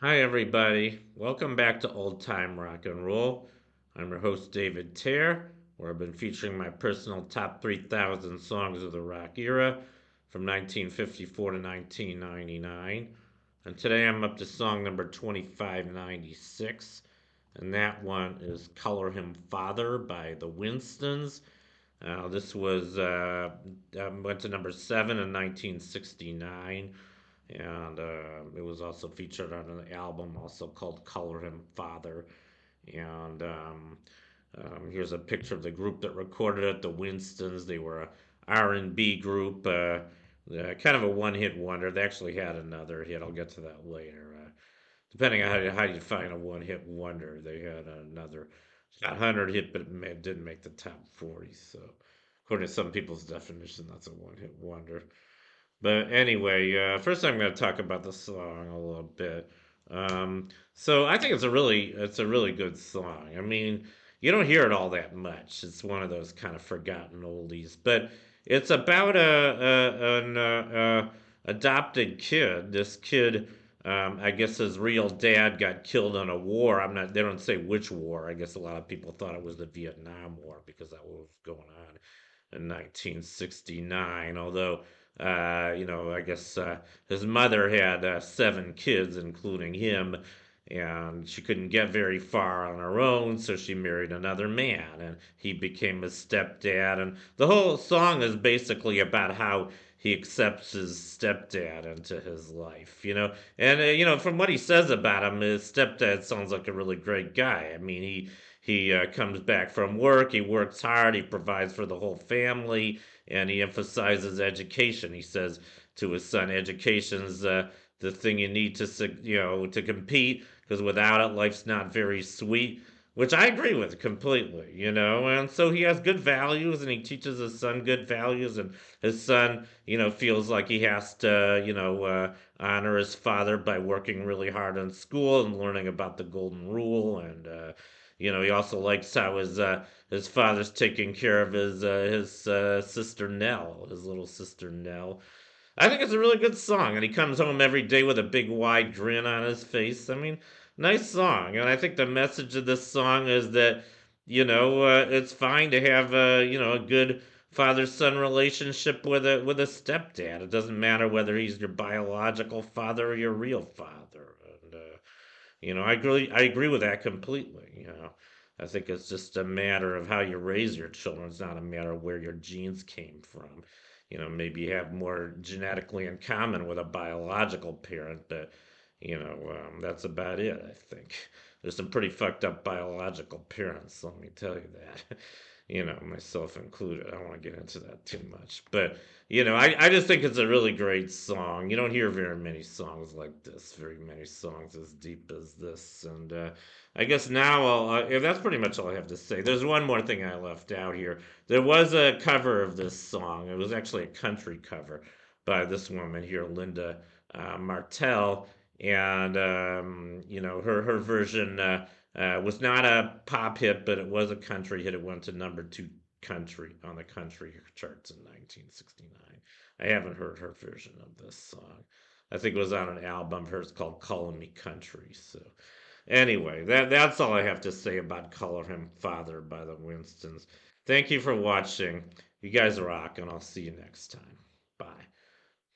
Hi, everybody. Welcome back to Old Time Rock and Roll. I'm your host, David Tear, where I've been featuring my personal top 3,000 songs of the rock era from 1954 to 1999. And today I'm up to song number 2596, and that one is Color Him Father by the Winstons. This was went to number 7 in 1969, and it was also featured on an album also called Color Him Father. And here's a picture of the group that recorded it, the Winstons. They were a R&B group, kind of a one-hit wonder. They actually had another hit. I'll get to that later. Depending on how you define a one-hit wonder, they had another got 100 hit, but it didn't make the top 40. So, according to some people's definition, that's a one-hit wonder. But anyway, first I'm going to talk about the song a little bit. So I think it's a really good song. I mean, you don't hear it all that much. It's one of those kind of forgotten oldies, but it's about an adopted kid. This kid, I guess his real dad got killed in a war. I'm not. They don't say which war. I guess a lot of people thought it was the Vietnam War because that was going on in 1969. Although I guess his mother had 7 kids, including him, and she couldn't get very far on her own, so she married another man, and he became his stepdad. And the whole song is basically about how he accepts his stepdad into his life, And from what he says about him, his stepdad sounds like a really great guy. I mean, he comes back from work, he works hard, he provides for the whole family, and he emphasizes education. He says to his son, "Education's the thing you need to compete, because without it, life's not very sweet." Which I agree with completely, and so he has good values, and he teaches his son good values, and his son, feels like he has to, honor his father by working really hard in school and learning about the golden rule, and he also likes how his father's taking care of his sister Nell, his little sister Nell. I think it's a really good song, and he comes home every day with a big wide grin on his face. I mean, nice song, and I think the message of this song is that it's fine to have a good father-son relationship with a stepdad. It doesn't matter whether he's your biological father or your real father, and I agree with that completely. I think it's just a matter of how you raise your children. It's not a matter of where your genes came from. Maybe you have more genetically in common with a biological parent, but that's about it. I think there's some pretty fucked up biological parents. Let me tell you that. Myself included. I don't want to get into that too much, but I just think it's a really great song. You don't hear very many songs like this, very many songs as deep as this. And I guess now that's pretty much all I have to say. There's one more thing I left out here. There was a cover of this song. It was actually a country cover by this woman here, Linda Martell. And, her version was not a pop hit, but it was a country hit. It went to number 2 country on the country charts in 1969. I haven't heard her version of this song. I think it was on an album of hers called Calling Me Country. So, anyway, that's all I have to say about Color Him Father by the Winstons. Thank you for watching. You guys rock, and I'll see you next time. Bye.